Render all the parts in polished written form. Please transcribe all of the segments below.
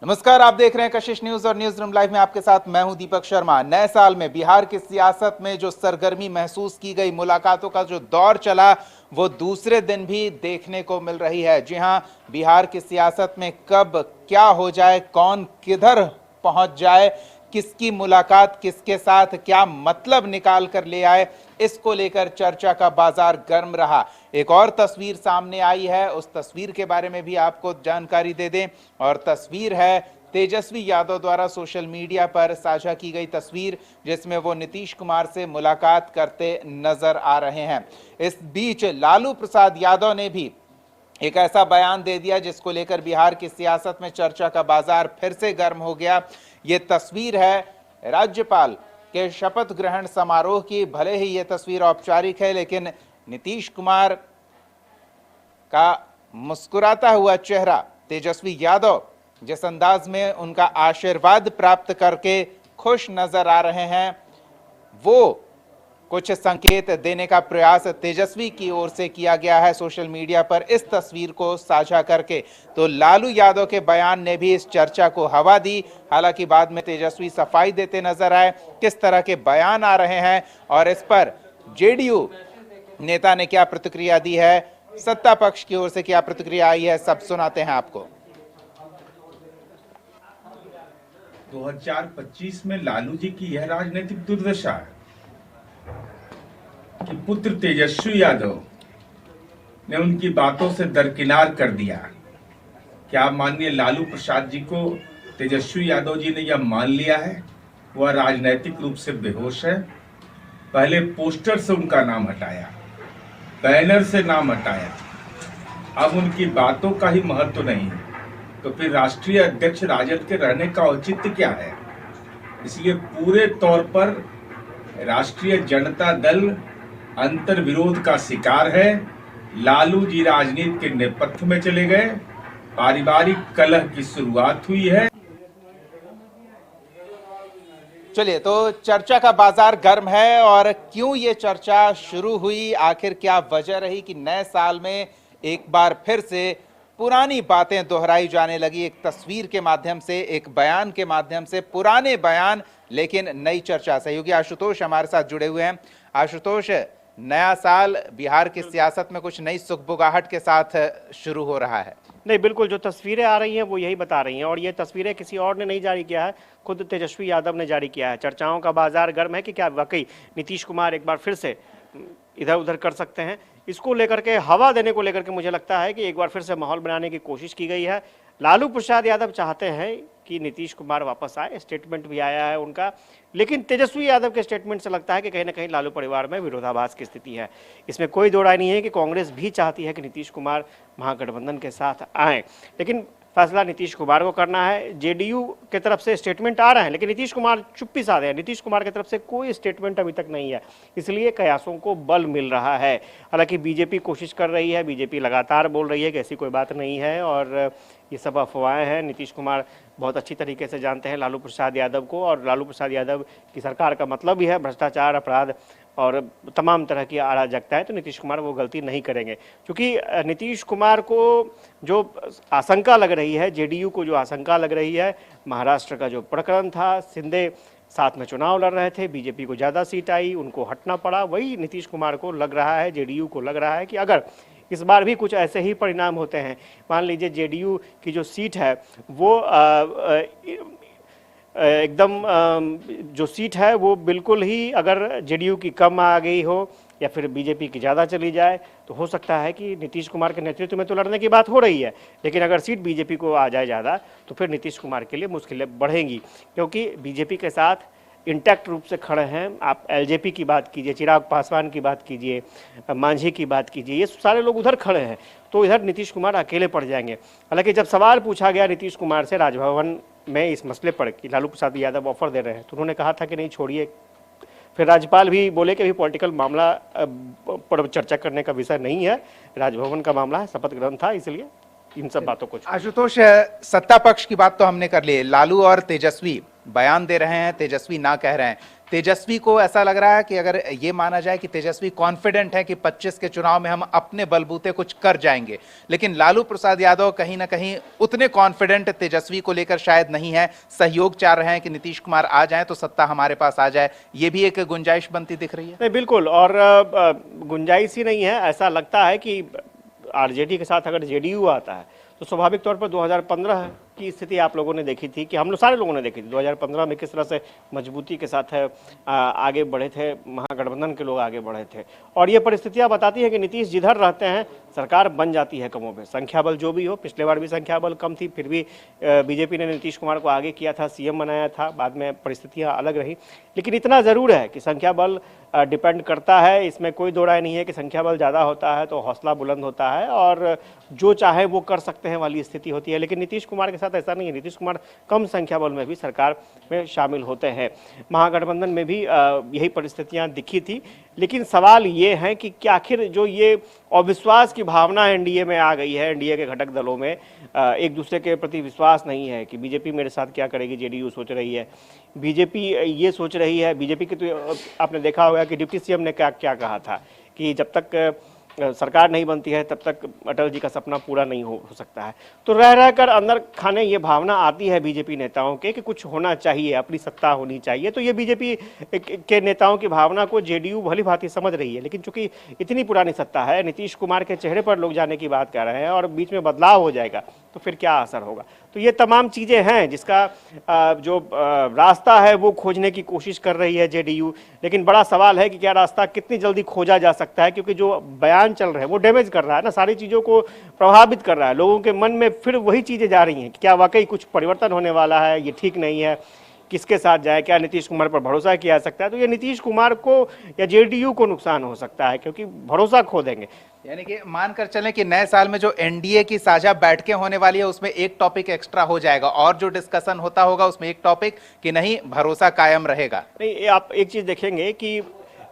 नमस्कार, आप देख रहे हैं कशिश न्यूज और न्यूज रूम लाइव में आपके साथ मैं हूं दीपक शर्मा। नए साल में बिहार की सियासत में जो सरगर्मी महसूस की गई, मुलाकातों का जो दौर चला, वो दूसरे दिन भी देखने को मिल रही है। जी हां, बिहार की सियासत में कब क्या हो जाए, कौन किधर पहुंच जाए, किसकी मुलाकात किसके साथ क्या मतलब निकाल कर ले आए, इसको लेकर चर्चा का बाजार गर्म रहा। एक और तस्वीर सामने आई है, उस तस्वीर के बारे में भी आपको जानकारी दे दें। और तस्वीर है तेजस्वी यादव द्वारा सोशल मीडिया पर साझा की गई तस्वीर, जिसमें वो नीतीश कुमार से मुलाकात करते नजर आ रहे हैं। इस बीच लालू प्रसाद यादव ने भी एक ऐसा बयान दे दिया जिसको लेकर बिहार की सियासत में चर्चा का बाजार फिर से गर्म हो गया। ये तस्वीर है राज्यपाल के शपथ ग्रहण समारोह की। भले ही ये तस्वीर औपचारिक है, लेकिन नीतीश कुमार का मुस्कुराता हुआ चेहरा, तेजस्वी यादव जिस अंदाज में उनका आशीर्वाद प्राप्त करके खुश नजर आ रहे हैं, वो कुछ संकेत देने का प्रयास तेजस्वी की ओर से किया गया है सोशल मीडिया पर इस तस्वीर को साझा करके। तो लालू यादव के बयान ने भी इस चर्चा को हवा दी। हालांकि बाद में तेजस्वी सफाई देते नजर आए। किस तरह के बयान आ रहे हैं और इस पर जेडीयू नेता ने क्या प्रतिक्रिया दी है, सत्ता पक्ष की ओर से क्या प्रतिक्रिया आई है, सब सुनाते हैं आपको। 2025 में लालू जी की यह राजनीतिक दुर्दशा है कि पुत्र तेजस्वी यादव ने उनकी बातों से दरकिनार कर दिया। क्या माननीय लालू प्रसाद जी को तेजस्वी यादव जी ने यह मान लिया है वह राजनीतिक रूप से बेहोश है? पहले पोस्टर से उनका नाम हटाया, बैनर से नाम हटाया, अब उनकी बातों का ही महत्व नहीं है, तो फिर राष्ट्रीय अध्यक्ष राजद के रहने का औचित्य क्या है? इसलिए पूरे तौर पर राष्ट्रीय जनता दल अंतर विरोध का शिकार है। लालू जी राजनीति के नेपथ्य में चले गए, पारिवारिक कलह की शुरुआत हुई है। चलिए, तो चर्चा का बाजार गर्म है। और क्यों ये चर्चा शुरू हुई, आखिर क्या वजह रही कि नए साल में एक बार फिर से पुरानी बातें दोहराई जाने लगी, एक तस्वीर के माध्यम से, एक बयान के माध्यम से, पुराने बयान लेकिन नई चर्चा। सहयोगी आशुतोष हमारे साथ जुड़े हुए हैं। आशुतोष, नया साल बिहार की सियासत में कुछ नई सुगबुगाहट के साथ शुरू हो रहा है। नहीं, बिल्कुल, जो तस्वीरें आ रही हैं वो यही बता रही हैं, और ये तस्वीरें किसी और ने नहीं जारी किया है, खुद तेजस्वी यादव ने जारी किया है। चर्चाओं का बाजार गर्म है कि क्या वाकई नीतीश कुमार एक बार फिर से इधर उधर कर सकते हैं। इसको लेकर के, हवा देने को लेकर के मुझे लगता है कि एक बार फिर से माहौल बनाने की कोशिश की गई है। लालू प्रसाद यादव चाहते हैं कि नीतीश कुमार वापस आए, स्टेटमेंट भी आया है उनका, लेकिन तेजस्वी यादव के स्टेटमेंट से लगता है कि कहीं ना कहीं लालू परिवार में विरोधाभास की स्थिति है। इसमें कोई दो राय नहीं है कि कांग्रेस भी चाहती है कि नीतीश कुमार महागठबंधन के साथ आए, लेकिन फैसला नीतीश कुमार को करना है। जेडीयू की तरफ से स्टेटमेंट आ रहे हैं, लेकिन नीतीश कुमार चुप्पी साधे हैं। नीतीश कुमार की तरफ से कोई स्टेटमेंट अभी तक नहीं है, इसलिए कयासों को बल मिल रहा है। हालांकि बीजेपी कोशिश कर रही है, बीजेपी लगातार बोल रही है कि ऐसी कोई बात नहीं है और ये सब अफवाहें हैं। नीतीश कुमार बहुत अच्छी तरीके से जानते हैं लालू प्रसाद यादव को, और लालू प्रसाद यादव की सरकार का मतलब ही है भ्रष्टाचार, अपराध और तमाम तरह की अराजकताएं। तो नीतीश कुमार वो गलती नहीं करेंगे, क्योंकि नीतीश कुमार को जो आशंका लग रही है, जेडीयू को जो आशंका लग रही है, महाराष्ट्र का जो प्रकरण था, शिंदे साथ में चुनाव लड़ रहे थे, बीजेपी को ज़्यादा सीट आई, उनको हटना पड़ा, वही नीतीश कुमार को लग रहा है, जेडीयू को लग रहा है कि अगर इस बार भी कुछ ऐसे ही परिणाम होते हैं, मान लीजिए जेडीयू की जो सीट है वो एकदम जो सीट है वो बिल्कुल ही अगर जेडीयू की कम आ गई हो या फिर बीजेपी की ज़्यादा चली जाए, तो हो सकता है कि नीतीश कुमार के नेतृत्व में तो लड़ने की बात हो रही है, लेकिन अगर सीट बीजेपी को आ जाए ज़्यादा तो फिर नीतीश कुमार के लिए मुश्किलें बढ़ेंगी, क्योंकि बीजेपी के साथ इंटैक्ट रूप से खड़े हैं। आप एलजेपी की बात कीजिए, चिराग पासवान की बात कीजिए, मांझी की बात कीजिए, ये सारे लोग उधर खड़े हैं, तो इधर नीतीश कुमार अकेले पड़ जाएंगे। हालांकि जब सवाल पूछा गया नीतीश कुमार से राजभवन में इस मसले पर कि लालू प्रसाद यादव ऑफर दे रहे हैं, तो उन्होंने कहा था कि नहीं, छोड़िए। फिर राज्यपाल भी बोले कि अभी पॉलिटिकल मामला पर चर्चा करने का विषय नहीं है, राजभवन का मामला है, शपथ ग्रहण था, इसलिए इन सब बातों को। आशुतोष, सत्ता पक्ष की बात तो हमने कर ली, लालू और तेजस्वी बयान दे रहे हैं, तेजस्वी ना कह रहे हैं। तेजस्वी को ऐसा लग रहा है कि अगर ये माना जाए कि तेजस्वी कॉन्फिडेंट है कि 25 के चुनाव में हम अपने बलबूते कुछ कर जाएंगे, लेकिन लालू प्रसाद यादव कहीं ना कहीं उतने कॉन्फिडेंट तेजस्वी को लेकर शायद नहीं है। सहयोग चाह रहे हैं कि नीतीश कुमार आ जाए तो सत्ता हमारे पास आ जाए, ये भी एक गुंजाइश बनती दिख रही है। नहीं, बिल्कुल। और गुंजाइश ही नहीं है, ऐसा लगता है कि आरजेडी के साथ अगर जेडीयू आता है तो स्वाभाविक तौर पर 2015 की स्थिति आप लोगों ने देखी थी, कि हम लोग सारे लोगों ने देखी थी 2015 में किस तरह से मजबूती के साथ आगे बढ़े थे, महागठबंधन के लोग आगे बढ़े थे। और ये परिस्थितियां बताती हैं कि नीतीश जिधर रहते हैं सरकार बन जाती है कमों में, संख्या बल जो भी हो। पिछले बार भी संख्या बल कम थी, फिर भी बीजेपी ने नीतीश कुमार को आगे किया था, सीएम बनाया था, बाद में परिस्थितियां अलग रही। लेकिन इतना ज़रूर है कि संख्या बल डिपेंड करता है, इसमें कोई दो राय नहीं है कि संख्या बल ज़्यादा होता है तो हौसला बुलंद होता है और जो चाहे वो कर सकते हैं वाली स्थिति होती है। लेकिन नीतीश कुमार के साथ ऐसा नहीं है। नीतीश कुमार कम संख्या बल में भी सरकार में शामिल होते हैं। महागठबंधन में भी यही परिस्थितियां दिखी थी। लेकिन सवाल ये है कि क्या आखिर जो ये अविश्वास की भावना एनडीए में आ गई है, एनडीए के घटक दलों में एक दूसरे के प्रति विश्वास नहीं है कि बीजेपी मेरे साथ क्या करेगी, जेडीयू सोच रही है, बीजेपी ये सोच रही है। बीजेपी के तो आपने देखा होगा कि डिप्टी सीएम ने क्या क्या कहा था कि जब तक सरकार नहीं बनती है तब तक अटल जी का सपना पूरा नहीं हो सकता है। तो रह रहकर अंदर खाने ये भावना आती है बीजेपी नेताओं के कि कुछ होना चाहिए, अपनी सत्ता होनी चाहिए। तो ये बीजेपी के नेताओं की भावना को जेडीयू भली भांति समझ रही है। लेकिन चूंकि इतनी पुरानी सत्ता है, नीतीश कुमार के चेहरे पर लोग जाने की बात कर रहे हैं और बीच में बदलाव हो जाएगा तो फिर क्या असर होगा। तो ये तमाम चीज़ें हैं जिसका जो रास्ता है वो खोजने की कोशिश कर रही है जेडीयू। लेकिन बड़ा सवाल है कि क्या रास्ता कितनी जल्दी खोजा जा सकता है, क्योंकि जो बयान चल रहे हैं वो डैमेज कर रहा है ना, सारी चीज़ों को प्रभावित कर रहा है। लोगों के मन में फिर वही चीज़ें जा रही हैं कि क्या वाकई कुछ परिवर्तन होने वाला है, ये ठीक नहीं है, किसके साथ जाए, क्या नीतीश कुमार पर भरोसा किया जा सकता है। तो ये नीतीश कुमार को या जेडीयू को नुकसान हो सकता है, क्योंकि भरोसा खो देंगे। यानी कि मानकर चलें कि नए साल में जो एनडीए की साझा बैठकें होने वाली है उसमें एक टॉपिक एक्स्ट्रा हो जाएगा और जो डिस्कशन होता होगा उसमें एक टॉपिक कि नहीं भरोसा कायम रहेगा। नहीं, आप एक चीज देखेंगे कि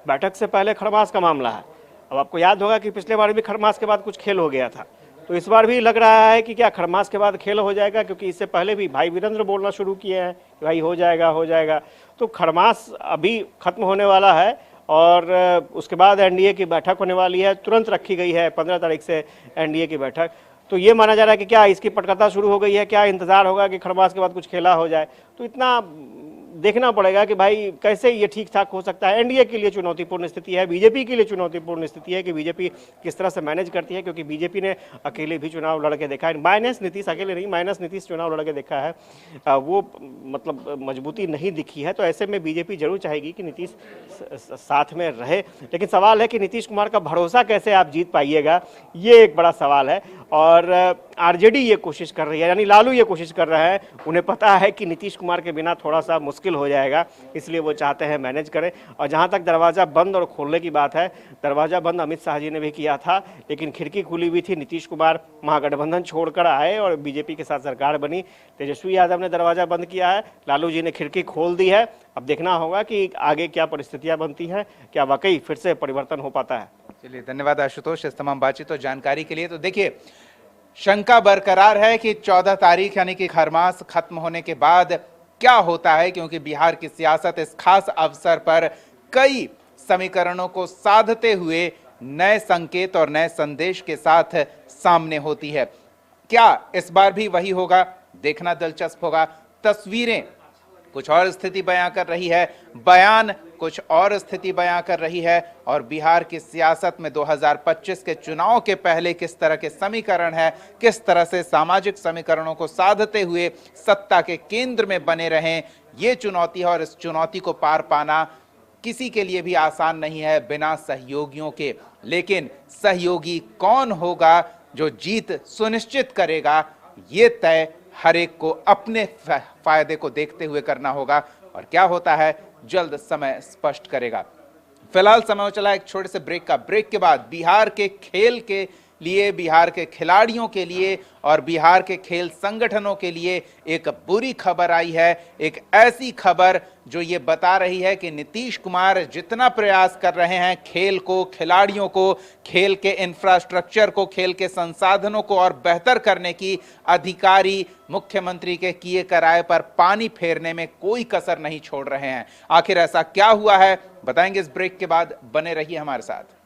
बैठक से पहले खरमास का मामला है। अब आपको याद होगा कि पिछले बार भी खरमास के बाद कुछ खेल हो गया था, तो इस बार भी लग रहा है कि क्या खरमास के बाद खेल हो जाएगा, क्योंकि इससे पहले भी भाई वीरेंद्र बोलना शुरू किए हैं कि भाई हो जाएगा हो जाएगा। तो खरमास अभी खत्म होने वाला है और उसके बाद एनडीए की बैठक होने वाली है, तुरंत रखी गई है 15 तारीख से एनडीए की बैठक। तो ये माना जा रहा है कि क्या इसकी पटकथा शुरू हो गई है, क्या इंतजार होगा कि खरमास के बाद कुछ खेला हो जाए। तो इतना देखना पड़ेगा कि भाई कैसे ये ठीक ठाक हो सकता है। एनडीए के लिए चुनौतीपूर्ण स्थिति है, बीजेपी के लिए चुनौतीपूर्ण स्थिति है कि बीजेपी किस तरह से मैनेज करती है, क्योंकि बीजेपी ने अकेले भी चुनाव लड़ के देखा है, माइनस नीतीश, अकेले नहीं माइनस नीतीश चुनाव लड़ के देखा है, वो मतलब मजबूती नहीं दिखी है। तो ऐसे में बीजेपी जरूर चाहेगी कि नीतीश साथ में रहे। लेकिन सवाल है कि नीतीश कुमार का भरोसा कैसे आप जीत पाइएगा, ये एक बड़ा सवाल है। और आरजेडी ये कोशिश कर रही है, यानी लालू ये कोशिश कर रहा है, उन्हें पता है कि नीतीश कुमार के बिना थोड़ा सा मुश्किल हो जाएगा, इसलिए वो चाहते हैं मैनेज करें। और जहां तक दरवाज़ा बंद और खोलने की बात है, दरवाज़ा बंद अमित शाह जी ने भी किया था, लेकिन खिड़की खुली हुई थी। नीतीश कुमार महागठबंधन छोड़कर आए और बीजेपी के साथ सरकार बनी। तेजस्वी यादव ने दरवाज़ा बंद किया है, लालू जी ने खिड़की खोल दी है। अब देखना होगा कि आगे क्या परिस्थितियाँ बनती हैं, क्या वाकई फिर से परिवर्तन हो पाता है। चलिए, धन्यवाद आशुतोष इस तमाम बातचीत और जानकारी के लिए। तो देखिए, शंका बरकरार है कि 14 तारीख यानी कि खरमास खत्म होने के बाद क्या होता है, क्योंकि बिहार की सियासत इस खास अवसर पर कई समीकरणों को साधते हुए नए संकेत और नए संदेश के साथ सामने होती है। क्या इस बार भी वही होगा, देखना दिलचस्प होगा। तस्वीरें कुछ और स्थिति बयां कर रही है, बयान कुछ और स्थिति बयां कर रही है, और बिहार की सियासत में 2025 के चुनाव के पहले किस तरह के समीकरण है, किस तरह से सामाजिक समीकरणों को साधते हुए सत्ता के केंद्र में बने रहें, ये चुनौती है। और इस चुनौती को पार पाना किसी के लिए भी आसान नहीं है बिना सहयोगियों के। लेकिन सहयोगी कौन होगा जो जीत सुनिश्चित करेगा, ये तय हर एक को अपने फायदे को देखते हुए करना होगा। और क्या होता है जल्द समय स्पष्ट करेगा। फिलहाल समय चला एक छोटे से ब्रेक का। ब्रेक के बाद बिहार के खेल के लिए, बिहार के खिलाड़ियों के लिए और बिहार के खेल संगठनों के लिए एक बुरी खबर आई है। एक ऐसी खबर जो ये बता रही है कि नीतीश कुमार जितना प्रयास कर रहे हैं खेल को, खिलाड़ियों को, खेल के इंफ्रास्ट्रक्चर को, खेल के संसाधनों को और बेहतर करने की, अधिकारी मुख्यमंत्री के किए कराए पर पानी फेरने में कोई कसर नहीं छोड़ रहे हैं। आखिर ऐसा क्या हुआ है, बताएंगे इस ब्रेक के बाद। बने रहिए हमारे साथ।